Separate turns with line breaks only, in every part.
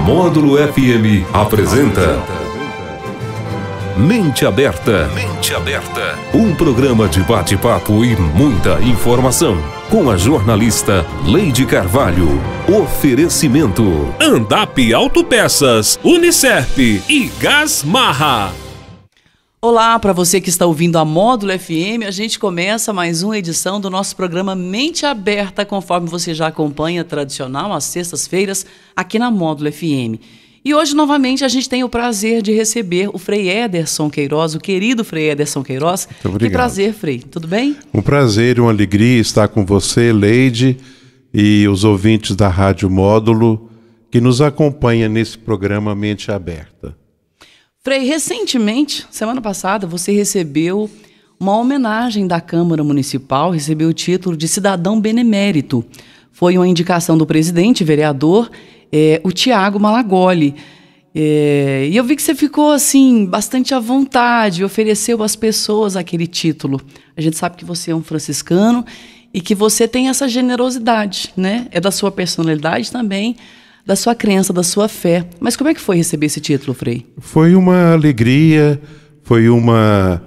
Módulo FM apresenta Mente Aberta. Mente Aberta. Um programa de bate-papo e muita informação. Com a jornalista Leide Carvalho. Oferecimento Andap Autopeças, Unicerp e Gasmarra.
Olá, para você que está ouvindo a Módulo FM, a gente começa mais uma edição do nosso programa Mente Aberta, conforme você já acompanha, tradicional, às sextas-feiras, aqui na Módulo FM. E hoje, novamente, a gente tem o prazer de receber o Frei Ederson Queiroz, o querido Frei Ederson Queiroz.
Muito obrigado.
Que prazer, Frei. Tudo bem?
Um prazer e uma alegria estar com você, Leide, e os ouvintes da Rádio Módulo, que nos acompanham nesse programa Mente Aberta.
Frei, recentemente, semana passada, você recebeu uma homenagem da Câmara Municipal, recebeu o título de cidadão benemérito. Foi uma indicação do presidente, vereador, o Tiago Malagoli. E eu vi que você ficou assim, bastante à vontade, ofereceu às pessoas aquele título. A gente sabe que você é um franciscano e que você tem essa generosidade, né? É da sua personalidade também, da sua crença, da sua fé. Mas como é que foi receber esse título, Frei?
Foi uma alegria, foi uma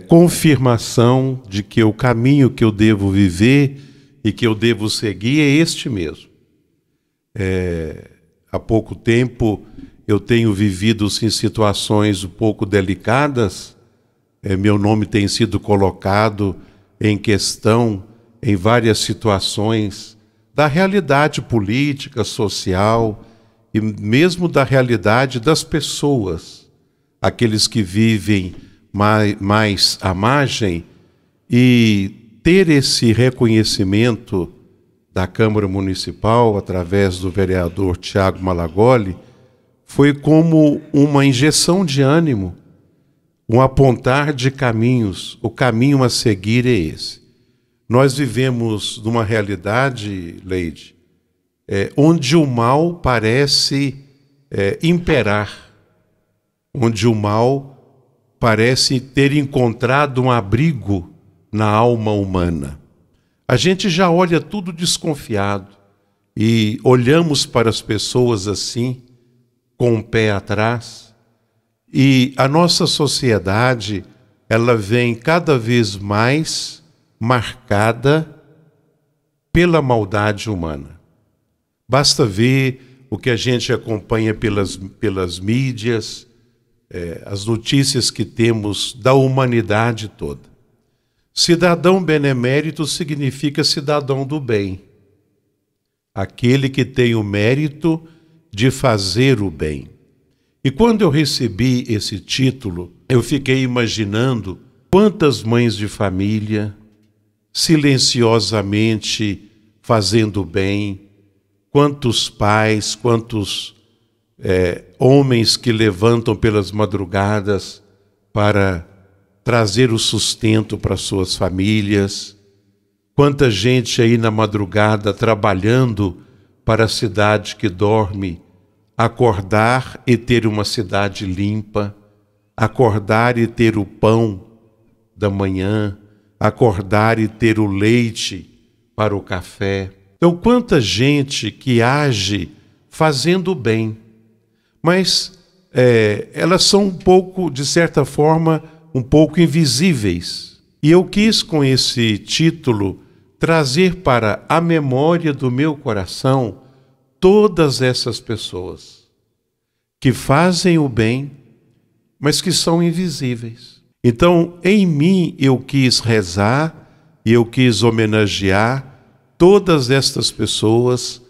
confirmação de que o caminho que eu devo viver e que eu devo seguir é este mesmo. Há pouco tempo eu tenho vivido em situações um pouco delicadas, meu nome tem sido colocado em questão em várias situações da realidade política, social e mesmo da realidade das pessoas, aqueles que vivem mais à margem, e ter esse reconhecimento da Câmara Municipal, através do vereador Tiago Malagoli, foi como uma injeção de ânimo, um apontar de caminhos. O caminho a seguir é esse. Nós vivemos numa realidade, Leide, onde o mal parece imperar, onde o mal parece ter encontrado um abrigo na alma humana. A gente já olha tudo desconfiado e olhamos para as pessoas assim, com o pé atrás, e a nossa sociedade, ela vem cada vez mais marcada pela maldade humana. Basta ver o que a gente acompanha pelas mídias, as notícias que temos da humanidade toda. Cidadão benemérito significa cidadão do bem. Aquele que tem o mérito de fazer o bem. E quando eu recebi esse título, eu fiquei imaginando quantas mães de família, silenciosamente fazendo bem, quantos pais, quantos homens que levantam pelas madrugadas para trazer o sustento para suas famílias, quanta gente aí na madrugada trabalhando para a cidade que dorme, acordar e ter uma cidade limpa, acordar e ter o pão da manhã, acordar e ter o leite para o café. Então, quanta gente que age fazendo bem, mas elas são um pouco, de certa forma, um pouco invisíveis. E eu quis, com esse título, trazer para a memória do meu coração todas essas pessoas que fazem o bem, mas que são invisíveis. Então, em mim, eu quis rezar e eu quis homenagear todas estas pessoas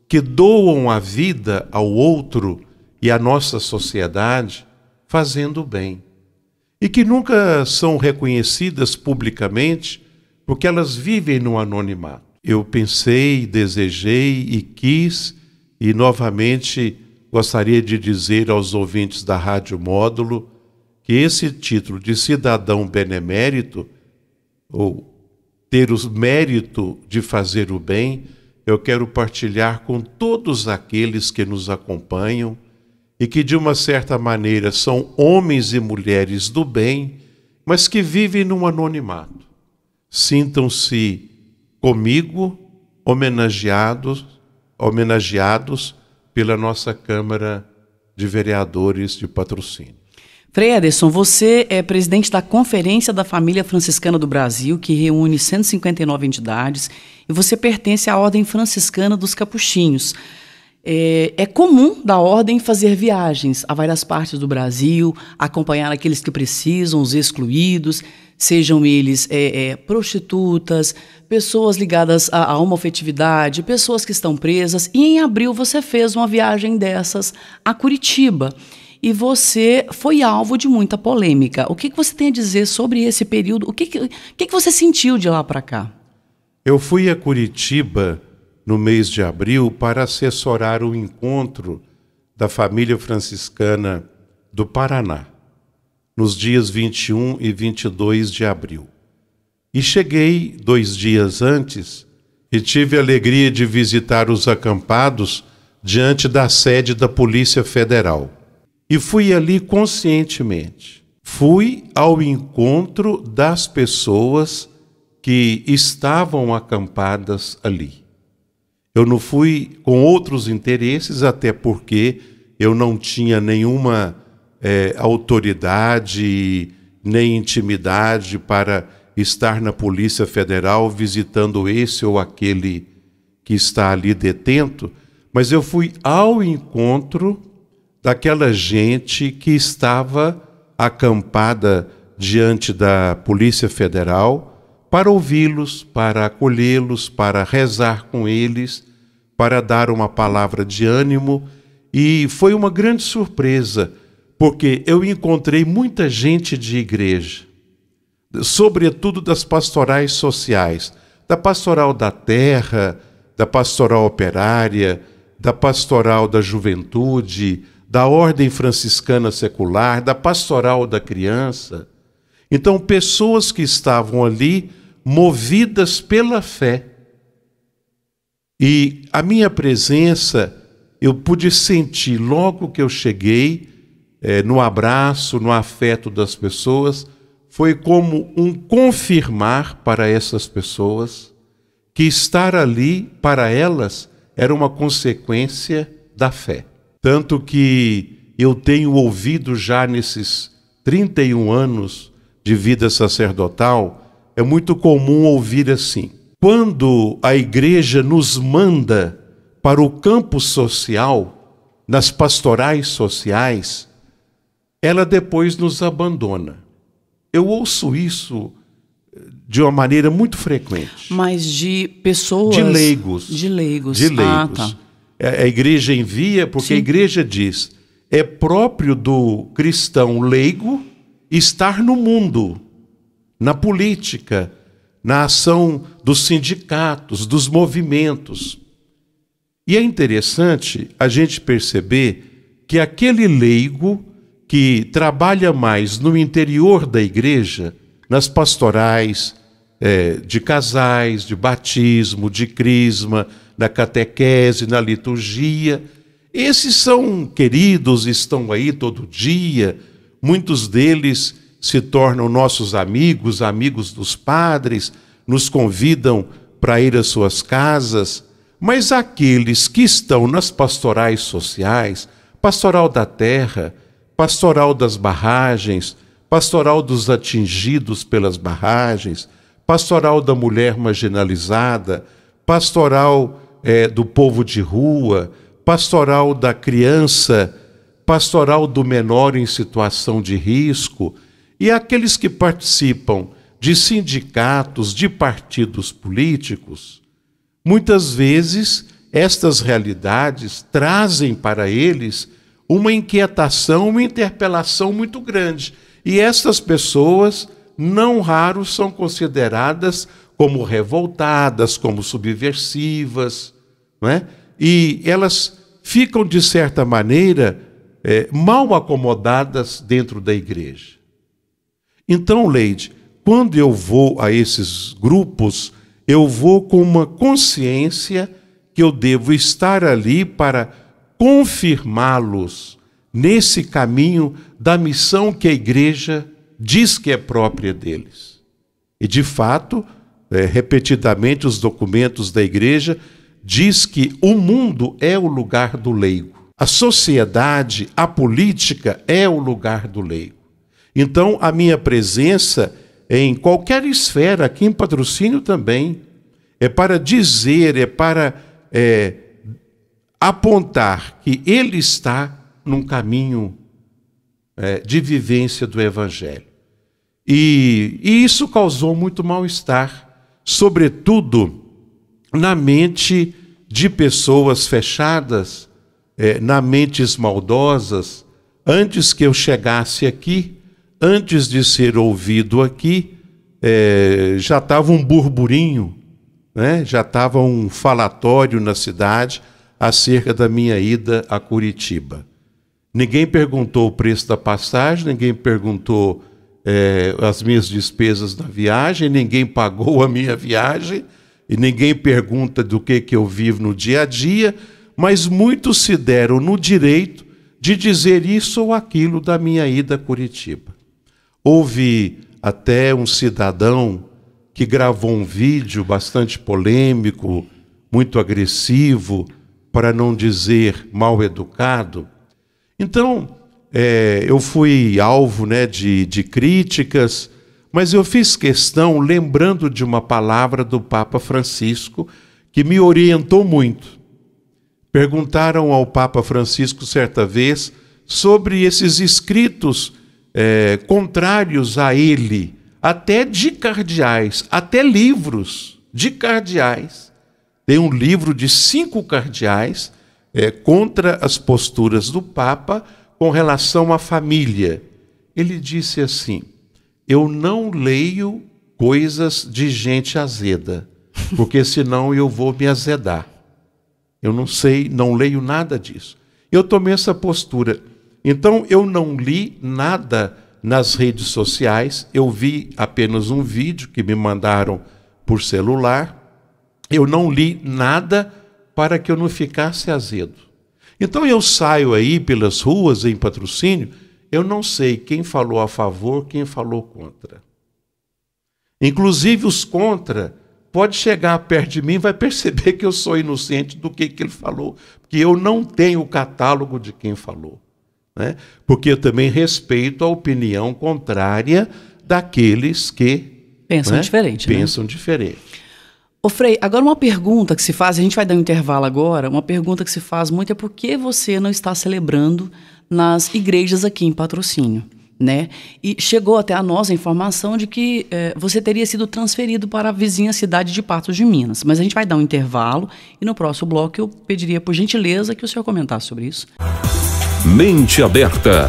que doam a vida ao outro e à nossa sociedade fazendo o bem. E que nunca são reconhecidas publicamente porque elas vivem no anonimato. Eu pensei, desejei e quis, e novamente gostaria de dizer aos ouvintes da Rádio Módulo que esse título de cidadão benemérito, ou ter o mérito de fazer o bem, eu quero partilhar com todos aqueles que nos acompanham e que de uma certa maneira são homens e mulheres do bem, mas que vivem num anonimato. Sintam-se comigo homenageados pela nossa Câmara de Vereadores de Patrocínio.
Frei Ederson, você é presidente da Conferência da Família Franciscana do Brasil, que reúne 159 entidades, e você pertence à Ordem Franciscana dos Capuchinhos. É comum da Ordem fazer viagens a várias partes do Brasil, acompanhar aqueles que precisam, os excluídos, sejam eles prostitutas, pessoas ligadas a homoafetividade, pessoas que estão presas. E em abril você fez uma viagem dessas a Curitiba. E você foi alvo de muita polêmica. O que você tem a dizer sobre esse período? O que você sentiu de lá para cá?
Eu fui a Curitiba no mês de abril para assessorar o encontro da família franciscana do Paraná, nos dias 21 e 22 de abril. E cheguei 2 dias antes e tive a alegria de visitar os acampados diante da sede da Polícia Federal. E fui ali conscientemente. Fui ao encontro das pessoas que estavam acampadas ali. Eu não fui com outros interesses, até porque eu não tinha nenhuma autoridade nem intimidade para estar na Polícia Federal visitando esse ou aquele que está ali detento, mas eu fui ao encontro daquela gente que estava acampada diante da Polícia Federal para ouvi-los, para acolhê-los, para rezar com eles, para dar uma palavra de ânimo. E foi uma grande surpresa, porque eu encontrei muita gente de igreja, sobretudo das pastorais sociais, da pastoral da terra, da pastoral operária, da pastoral da juventude, da ordem franciscana secular, da pastoral da criança. Então, pessoas que estavam ali movidas pela fé. E a minha presença, eu pude sentir logo que eu cheguei, no abraço, no afeto das pessoas, foi como um confirmar para essas pessoas que estar ali, para elas, era uma consequência da fé. Tanto que eu tenho ouvido já nesses 31 anos de vida sacerdotal, é muito comum ouvir assim: quando a igreja nos manda para o campo social, nas pastorais sociais, ela depois nos abandona. Eu ouço isso de uma maneira muito frequente.
Mas de pessoas...
De leigos.
De leigos.
De leigos.
Ah, tá.
A igreja envia, porque
Sim.
A igreja diz, é próprio do cristão leigo estar no mundo, na política, na ação dos sindicatos, dos movimentos. E é interessante a gente perceber que aquele leigo que trabalha mais no interior da igreja, nas pastorais, de casais, de batismo, de crisma, na catequese, na liturgia, esses são queridos, estão aí todo dia, muitos deles se tornam nossos amigos, amigos dos padres, nos convidam para ir às suas casas, mas aqueles que estão nas pastorais sociais, pastoral da terra, pastoral das barragens, pastoral dos atingidos pelas barragens, pastoral da mulher marginalizada, pastoral do povo de rua, pastoral da criança, pastoral do menor em situação de risco, e aqueles que participam de sindicatos, de partidos políticos, muitas vezes estas realidades trazem para eles uma inquietação, uma interpelação muito grande. E estas pessoas, não raro, são consideradas como revoltadas, como subversivas, não é? E elas ficam, de certa maneira, mal acomodadas dentro da igreja. Então, Leide, quando eu vou a esses grupos, eu vou com uma consciência que eu devo estar ali para confirmá-los nesse caminho da missão que a igreja diz que é própria deles. E, de fato, repetidamente os documentos da igreja diz que o mundo é o lugar do leigo. A sociedade, a política é o lugar do leigo. Então, a minha presença em qualquer esfera, aqui em Patrocínio também, é para dizer, é para apontar que ele está num caminho de vivência do Evangelho. E isso causou muito mal-estar, sobretudo na mente de pessoas fechadas, na mentes maldosas. Antes que eu chegasse aqui, antes de ser ouvido aqui, já estava um burburinho, né? Já estava um falatório na cidade acerca da minha ida a Curitiba. Ninguém perguntou o preço da passagem, ninguém perguntou as minhas despesas da viagem, ninguém pagou a minha viagem, e ninguém pergunta do que eu vivo no dia a dia, mas muitos se deram no direito de dizer isso ou aquilo da minha ida a Curitiba. Houve até um cidadão que gravou um vídeo bastante polêmico, muito agressivo, para não dizer mal educado. Então, eu fui alvo, né, de críticas, mas eu fiz questão, lembrando de uma palavra do Papa Francisco, que me orientou muito. Perguntaram ao Papa Francisco certa vez sobre esses escritos contrários a ele, até de cardeais, até livros de cardeais. Tem um livro de 5 cardeais contra as posturas do Papa com relação à família. Ele disse assim: eu não leio coisas de gente azeda, porque senão eu vou me azedar. Eu não sei, não leio nada disso. Eu tomei essa postura. Então, eu não li nada nas redes sociais, eu vi apenas um vídeo que me mandaram por celular. Eu não li nada para que eu não ficasse azedo. Então, eu saio aí pelas ruas em Patrocínio, eu não sei quem falou a favor, quem falou contra. Inclusive, os contra pode chegar perto de mim e vai perceber que eu sou inocente do que ele falou, porque eu não tenho o catálogo de quem falou, né? Porque eu também respeito a opinião contrária daqueles que
pensam diferente.
Pensam diferente.
Ô Frei, agora uma pergunta que se faz, a gente vai dar um intervalo agora, uma pergunta que se faz muito é por que você não está celebrando nas igrejas aqui em Patrocínio, né? E chegou até a nós a informação de que você teria sido transferido para a vizinha cidade de Patos de Minas. Mas a gente vai dar um intervalo e no próximo bloco eu pediria, por gentileza, que o senhor comentasse sobre isso.
Mente Aberta,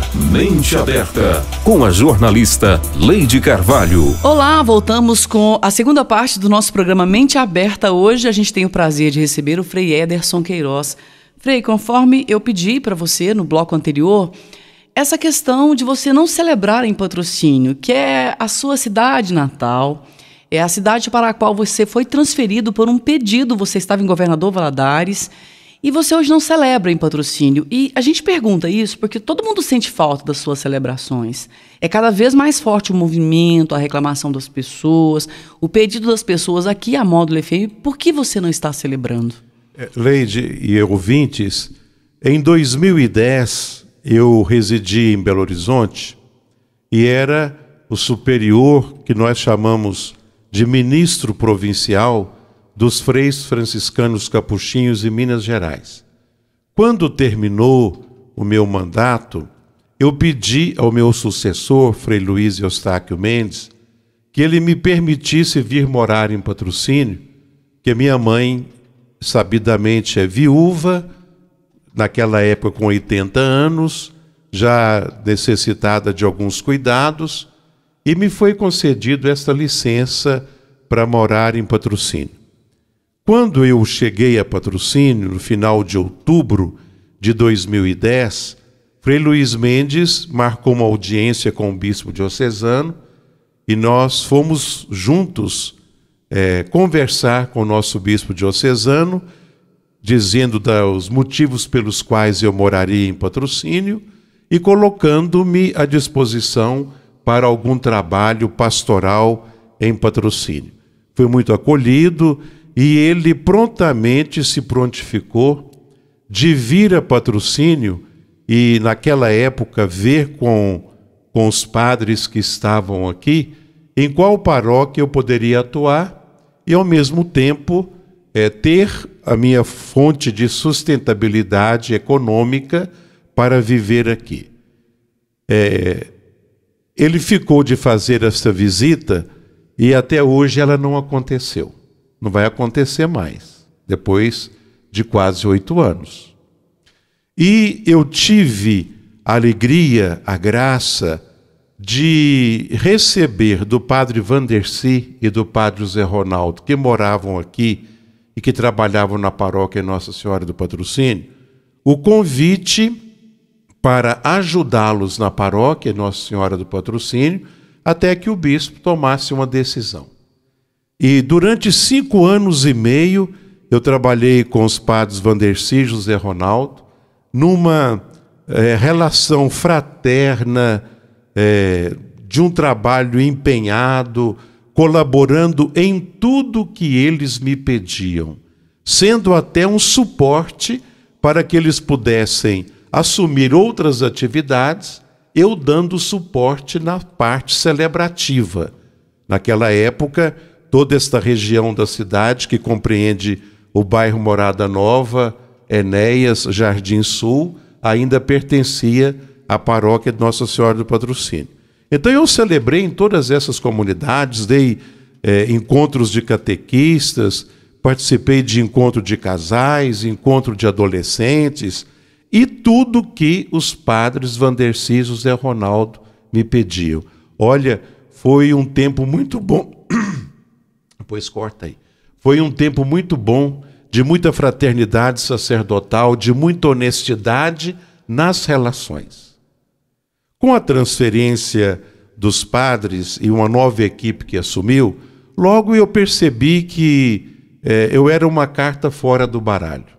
com a jornalista Leide Carvalho.
Olá, voltamos com a segunda parte do nosso programa Mente Aberta. Hoje a gente tem o prazer de receber o Frei Ederson Queiroz. Frei, conforme eu pedi para você no bloco anterior, essa questão de você não celebrar em Patrocínio, que é a sua cidade natal, é a cidade para a qual você foi transferido por um pedido, você estava em Governador Valadares, e você hoje não celebra em Patrocínio. E a gente pergunta isso porque todo mundo sente falta das suas celebrações. É cada vez mais forte o movimento, a reclamação das pessoas, o pedido das pessoas aqui a Módulo FM. Por que você não está celebrando?
Leide e ouvintes, em 2010 eu residi em Belo Horizonte e era o superior que nós chamamos de ministro provincial dos freis franciscanos capuchinhos em Minas Gerais. Quando terminou o meu mandato, eu pedi ao meu sucessor, Frei Luiz Eustáquio Mendes, que ele me permitisse vir morar em Patrocínio, que minha mãe, sabidamente, é viúva, naquela época com 80 anos, já necessitada de alguns cuidados, e me foi concedido esta licença para morar em Patrocínio. Quando eu cheguei a Patrocínio, no final de outubro de 2010, Frei Luiz Mendes marcou uma audiência com o bispo diocesano e nós fomos juntos conversar com o nosso bispo diocesano, dizendo os motivos pelos quais eu moraria em Patrocínio e colocando-me à disposição para algum trabalho pastoral em Patrocínio. Fui muito acolhido e ele prontamente se prontificou de vir a Patrocínio e, naquela época, ver com os padres que estavam aqui em qual paróquia eu poderia atuar e, ao mesmo tempo, ter a minha fonte de sustentabilidade econômica para viver aqui. Ele ficou de fazer essa visita e até hoje ela não aconteceu. Não vai acontecer mais, depois de quase 8 anos. E eu tive a alegria, a graça de receber do padre Vandercy e do padre José Ronaldo, que moravam aqui e que trabalhavam na paróquia Nossa Senhora do Patrocínio, o convite para ajudá-los na paróquia Nossa Senhora do Patrocínio, até que o bispo tomasse uma decisão. E durante 5 anos e meio, eu trabalhei com os padres Vandercy e José Ronaldo, numa relação fraterna, de um trabalho empenhado, colaborando em tudo que eles me pediam, sendo até um suporte para que eles pudessem assumir outras atividades, eu dando suporte na parte celebrativa. Naquela época, toda esta região da cidade, que compreende o bairro Morada Nova, Enéas, Jardim Sul, ainda pertencia à paróquia de Nossa Senhora do Patrocínio. Então eu celebrei em todas essas comunidades, dei encontros de catequistas, participei de encontro de casais, encontro de adolescentes, e tudo que os padres Vandercy e José Ronaldo me pediam. Olha, foi um tempo muito bom. Pois corta aí. Foi um tempo muito bom, de muita fraternidade sacerdotal, de muita honestidade nas relações. Com a transferência dos padres e uma nova equipe que assumiu, logo eu percebi que eu era uma carta fora do baralho.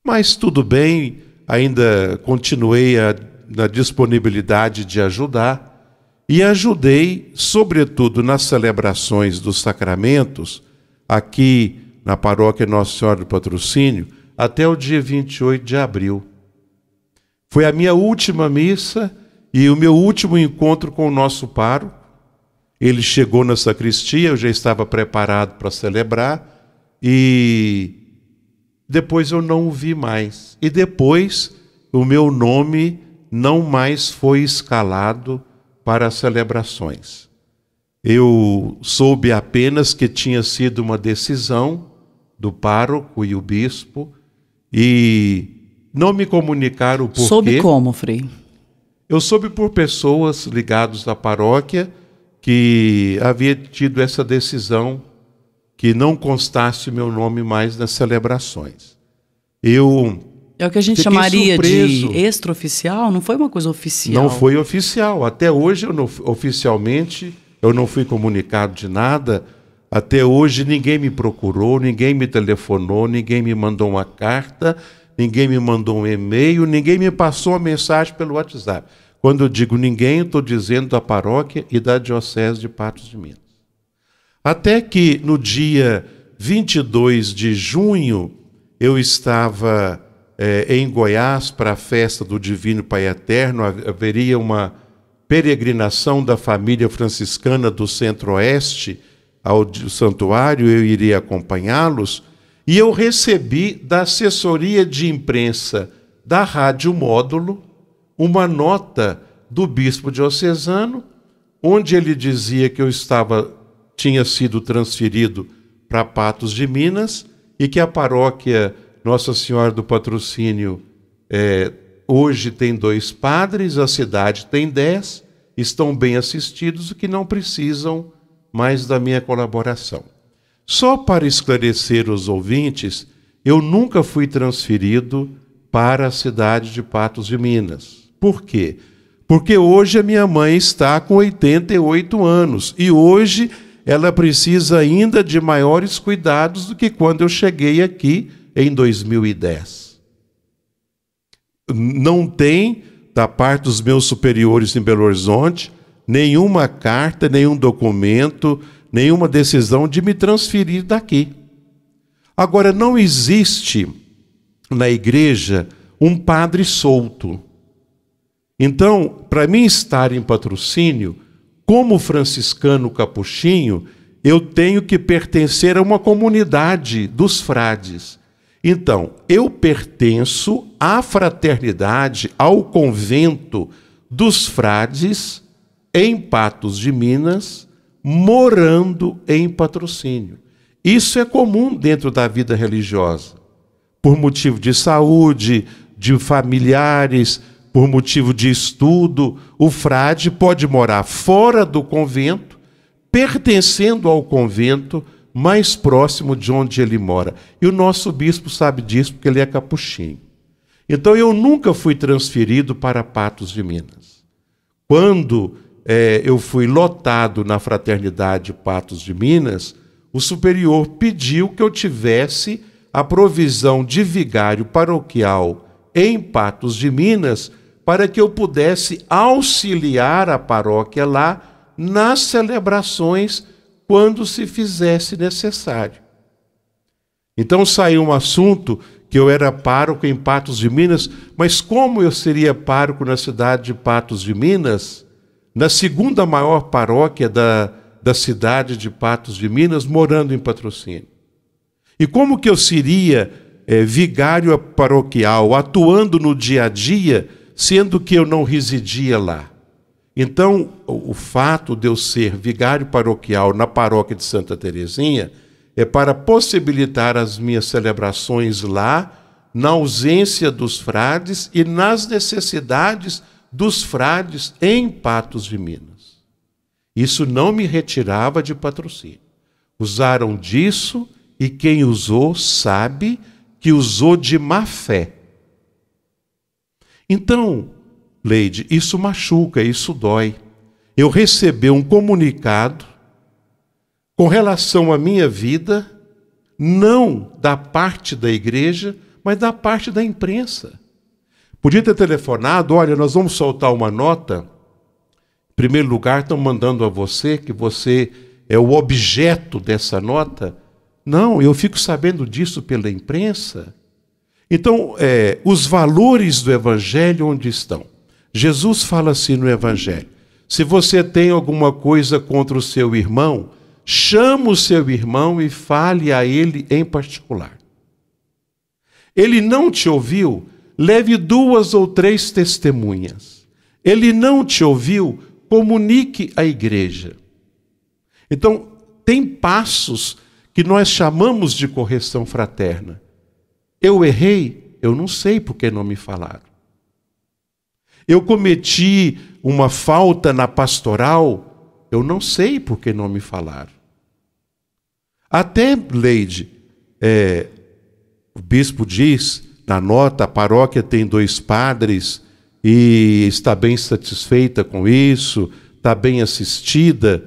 Mas tudo bem, ainda continuei na disponibilidade de ajudar, e ajudei, sobretudo nas celebrações dos sacramentos, aqui na paróquia Nossa Senhora do Patrocínio, até o dia 28 de abril. Foi a minha última missa e o meu último encontro com o nosso pároco. Ele chegou na sacristia, eu já estava preparado para celebrar, e depois eu não o vi mais. E depois o meu nome não mais foi escalado para as celebrações. Eu soube apenas que tinha sido uma decisão do pároco e o bispo, e não me comunicaram o porquê.
Soube como, Frei?
Eu soube por pessoas ligadas à paróquia que havia tido essa decisão, que não constasse meu nome mais nas celebrações.
É o que a gente chamaria surpreso. De extraoficial? Não foi uma coisa oficial?
Não foi oficial. Até hoje, oficialmente, eu não fui comunicado de nada. Até hoje, ninguém me procurou, ninguém me telefonou, ninguém me mandou uma carta, ninguém me mandou um e-mail, ninguém me passou uma mensagem pelo WhatsApp. Quando eu digo ninguém, eu estou dizendo da paróquia e da Diocese de Patos de Minas. Até que, no dia 22 de junho, eu estava em Goiás para a festa do Divino Pai Eterno. Haveria uma peregrinação da família franciscana do Centro-Oeste ao santuário, eu iria acompanhá-los, e eu recebi da assessoria de imprensa da Rádio Módulo uma nota do bispo diocesano, onde ele dizia que eu tinha sido transferido para Patos de Minas e que a paróquia Nossa Senhora do Patrocínio hoje tem 2 padres, a cidade tem 10, estão bem assistidos e que não precisam mais da minha colaboração. Só para esclarecer os ouvintes, eu nunca fui transferido para a cidade de Patos de Minas. Por quê? Porque hoje a minha mãe está com 88 anos e hoje ela precisa ainda de maiores cuidados do que quando eu cheguei aqui em 2010. Não tem, da parte dos meus superiores em Belo Horizonte, nenhuma carta, nenhum documento, nenhuma decisão de me transferir daqui. Agora, não existe na igreja um padre solto. Então, para mim estar em Patrocínio, como franciscano capuchinho, eu tenho que pertencer a uma comunidade dos frades. Então, eu pertenço à fraternidade, ao convento dos frades em Patos de Minas, morando em Patrocínio. Isso é comum dentro da vida religiosa. Por motivo de saúde, de familiares, por motivo de estudo, o frade pode morar fora do convento, pertencendo ao convento mais próximo de onde ele mora. E o nosso bispo sabe disso porque ele é capuchinho. Então eu nunca fui transferido para Patos de Minas. Quando eu fui lotado na Fraternidade Patos de Minas, o superior pediu que eu tivesse a provisão de vigário paroquial em Patos de Minas para que eu pudesse auxiliar a paróquia lá nas celebrações quando se fizesse necessário. Então saiu um assunto que eu era pároco em Patos de Minas, mas como eu seria pároco na cidade de Patos de Minas, na segunda maior paróquia da cidade de Patos de Minas, morando em Patrocínio? E como que eu seria vigário paroquial, atuando no dia a dia, sendo que eu não residia lá? Então, o fato de eu ser vigário paroquial na paróquia de Santa Teresinha é para possibilitar as minhas celebrações lá, na ausência dos frades e nas necessidades dos frades em Patos de Minas. Isso não me retirava de Patrocínio. Usaram disso e quem usou sabe que usou de má fé. Então, Leide, isso machuca, isso dói. Eu recebi um comunicado com relação à minha vida, não da parte da igreja, mas da parte da imprensa. Podia ter telefonado, olha, nós vamos soltar uma nota. Em primeiro lugar, estão mandando a você, que você é o objeto dessa nota. Não, eu fico sabendo disso pela imprensa. Então, os valores do Evangelho onde estão? Jesus fala assim no Evangelho: se você tem alguma coisa contra o seu irmão, chama o seu irmão e fale a ele em particular. Ele não te ouviu, leve 2 ou 3 testemunhas. Ele não te ouviu, comunique à igreja. Então, tem passos que nós chamamos de correção fraterna. Eu errei, eu não sei porque não me falaram. Eu cometi uma falta na pastoral, eu não sei porque não me falaram. Até, Leide, o bispo diz, na nota, a paróquia tem 2 padres e está bem satisfeita com isso, está bem assistida.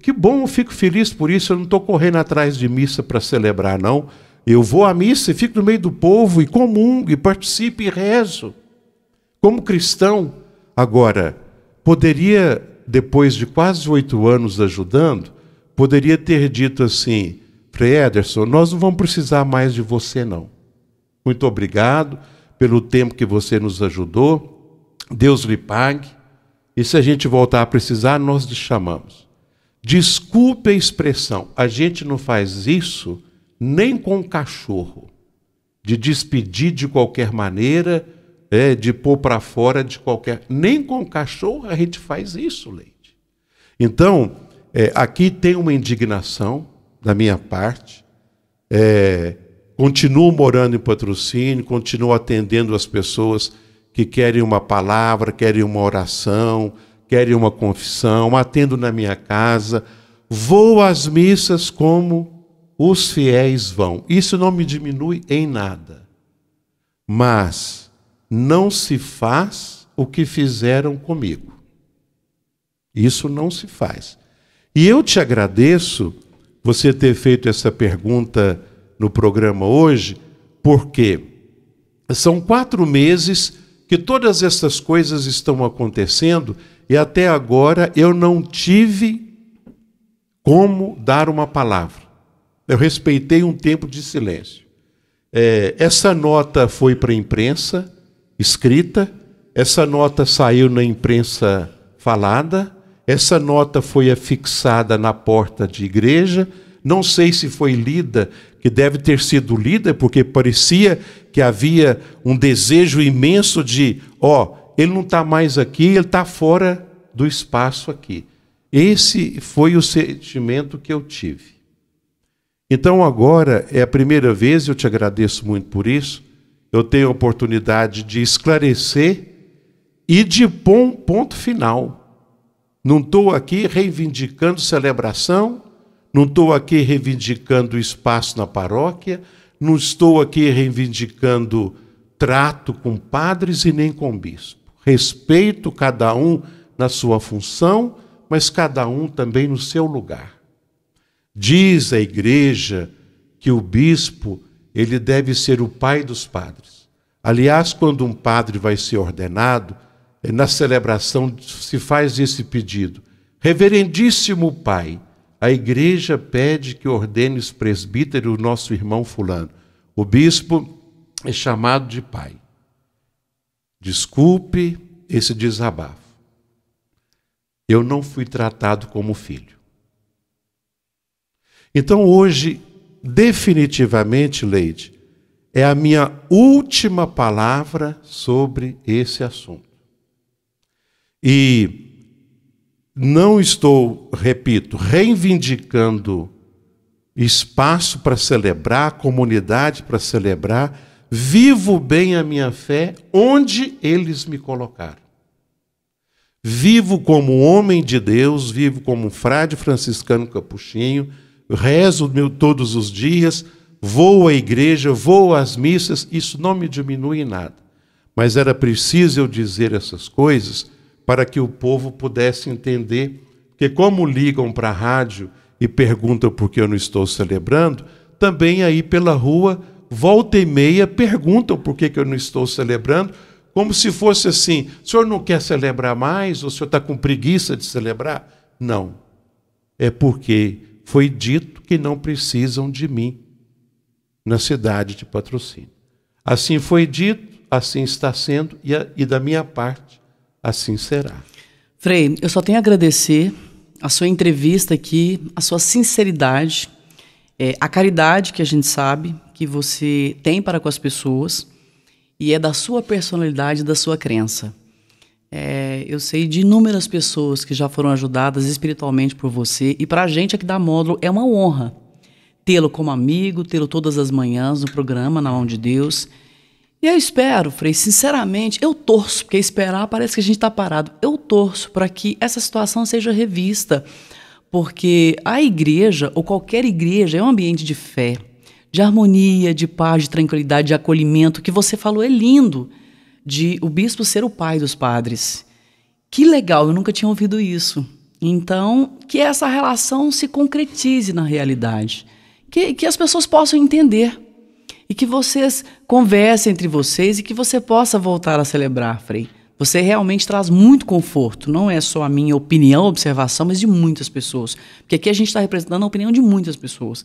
Que bom, eu fico feliz por isso, eu não estou correndo atrás de missa para celebrar, não. Eu vou à missa e fico no meio do povo e comungo, e participo e rezo. Como cristão, agora, poderia, depois de quase 8 anos ajudando, poderia ter dito assim: Frei Ederson, nós não vamos precisar mais de você, não. Muito obrigado pelo tempo que você nos ajudou, Deus lhe pague, e se a gente voltar a precisar, nós lhe chamamos. Desculpe a expressão, a gente não faz isso nem com cachorro, de despedir de qualquer maneira, de pôr para fora de qualquer... Nem com cachorro a gente faz isso, Leide. Então, aqui tem uma indignação da minha parte. Continuo morando em Patrocínio, continuo atendendo as pessoas que querem uma palavra, querem uma oração, querem uma confissão, atendo na minha casa, vou às missas como os fiéis vão. Isso não me diminui em nada. Mas não se faz o que fizeram comigo. Isso não se faz. E eu te agradeço você ter feito essa pergunta no programa hoje, porque são 4 meses que todas essas coisas estão acontecendo e até agora eu não tive como dar uma palavra. Eu respeitei um tempo de silêncio. Essa nota foi para a imprensa escrita, essa nota saiu na imprensa falada, essa nota foi afixada na porta de igreja, não sei se foi lida, que deve ter sido lida, porque parecia que havia um desejo imenso de, ele não está mais aqui, ele está fora do espaço aqui. Esse foi o sentimento que eu tive. Então agora é a primeira vez, eu te agradeço muito por isso, eu tenho a oportunidade de esclarecer e de pôr um ponto final. Não estou aqui reivindicando celebração, não estou aqui reivindicando espaço na paróquia, não estou aqui reivindicando trato com padres e nem com bispo. Respeito cada um na sua função, mas cada um também no seu lugar. Diz a igreja que o bispo, ele deve ser o pai dos padres. Aliás, quando um padre vai ser ordenado, na celebração se faz esse pedido. Reverendíssimo pai, a igreja pede que ordene os presbíteros o nosso irmão fulano. O bispo é chamado de pai. Desculpe esse desabafo. Eu não fui tratado como filho. Então hoje, definitivamente, Leide, é a minha última palavra sobre esse assunto. E não estou, repito, reivindicando espaço para celebrar, comunidade para celebrar. Vivo bem a minha fé onde eles me colocaram. Vivo como homem de Deus, vivo como frade franciscano capuchinho, rezo todos os dias, vou à igreja, vou às missas, isso não me diminui em nada. Mas era preciso eu dizer essas coisas para que o povo pudesse entender, porque como ligam para a rádio e perguntam por que eu não estou celebrando, também aí pela rua, volta e meia, perguntam por que eu não estou celebrando, como se fosse assim, o senhor não quer celebrar mais, ou o senhor está com preguiça de celebrar? Não, é porque foi dito que não precisam de mim na cidade de Patrocínio. Assim foi dito, assim está sendo, e da minha parte, assim será.
Frei, eu só tenho a agradecer a sua entrevista aqui, a sua sinceridade, a caridade que a gente sabe que você tem para com as pessoas e é da sua personalidade, da sua crença. Eu sei de inúmeras pessoas que já foram ajudadas espiritualmente por você e para a gente aqui da Módulo é uma honra tê-lo como amigo, tê-lo todas as manhãs no programa Na Mão de Deus. E eu espero, Frei, sinceramente, eu torço, porque esperar parece que a gente está parado. Eu torço para que essa situação seja revista, porque a igreja, ou qualquer igreja, é um ambiente de fé, de harmonia, de paz, de tranquilidade, de acolhimento, que você falou é lindo, de o bispo ser o pai dos padres. Que legal, eu nunca tinha ouvido isso. Então, que essa relação se concretize na realidade, que as pessoas possam entender, e que vocês conversem entre vocês e que você possa voltar a celebrar, Frei. Você realmente traz muito conforto, não é só a minha opinião, observação, mas de muitas pessoas. Porque aqui a gente está representando a opinião de muitas pessoas.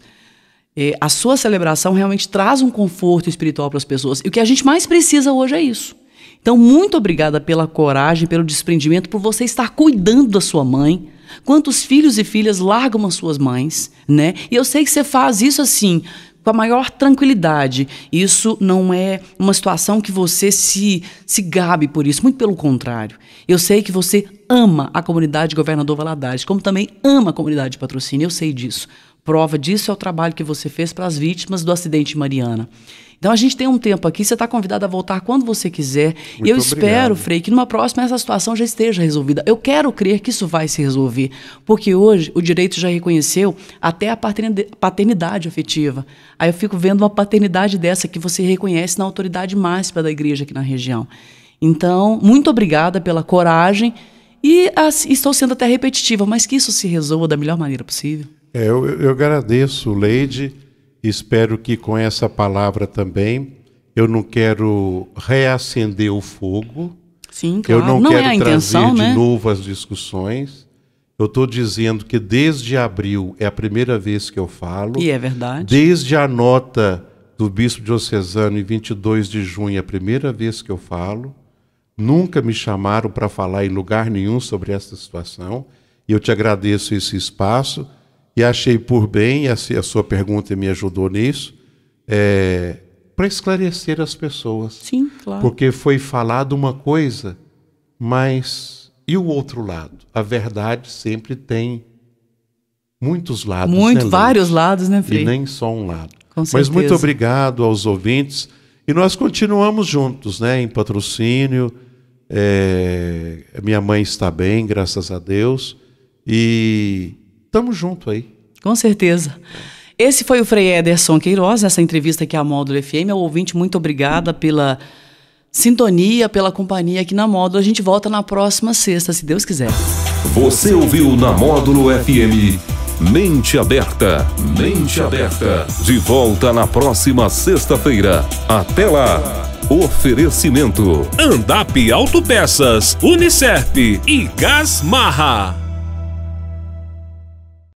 A sua celebração realmente traz um conforto espiritual para as pessoas. E o que a gente mais precisa hoje é isso. Então, muito obrigada pela coragem, pelo desprendimento, por você estar cuidando da sua mãe. Quantos filhos e filhas largam as suas mães, né? E eu sei que você faz isso assim, com a maior tranquilidade. Isso não é uma situação que você se gabe por isso, muito pelo contrário. Eu sei que você ama a comunidade de Governador Valadares, como também ama a comunidade de Patrocínio, eu sei disso. Prova disso é o trabalho que você fez para as vítimas do acidente de Mariana. Então a gente tem um tempo aqui, você está convidado a voltar quando você quiser.
Muito
e eu
obrigado.
espero, Frei, que numa próxima essa situação já esteja resolvida. Eu quero crer que isso vai se resolver, porque hoje o direito já reconheceu até a paternidade afetiva. Aí eu fico vendo uma paternidade dessa que você reconhece na autoridade máxima da igreja aqui na região. Então, muito obrigada pela coragem e estou sendo até repetitiva, mas que isso se resolva da melhor maneira possível.
Eu agradeço, Leide. Espero que com essa palavra também, eu não quero reacender o fogo.
Sim, claro.
Eu não quero
é a
trazer
intenção,
de
né?
novo as discussões. Eu estou dizendo que desde abril é a primeira vez que eu falo.
E é verdade.
Desde a nota do bispo diocesano em 22 de junho é a primeira vez que eu falo. Nunca me chamaram para falar em lugar nenhum sobre essa situação. E eu te agradeço esse espaço. E achei por bem, a sua pergunta me ajudou nisso, para esclarecer as pessoas.
Sim, claro.
Porque foi falado uma coisa, mas e o outro lado? A verdade sempre tem muitos lados.
Vários lados, né, Frei?
E nem só um lado.
Com certeza.
Mas muito obrigado aos ouvintes. E nós continuamos juntos, né, em patrocínio. Minha mãe está bem, graças a Deus. E estamos juntos aí.
Com certeza. Esse foi o Frei Ederson Queiroz, essa entrevista aqui à Módulo FM. Ao ouvinte, muito obrigada pela sintonia, pela companhia aqui na Módulo. A gente volta na próxima sexta, se Deus quiser.
Você ouviu na Módulo FM Mente Aberta. Mente Aberta. De volta na próxima sexta-feira. Até lá. Oferecimento: Andap Autopeças, Unicerp e Gás Marra.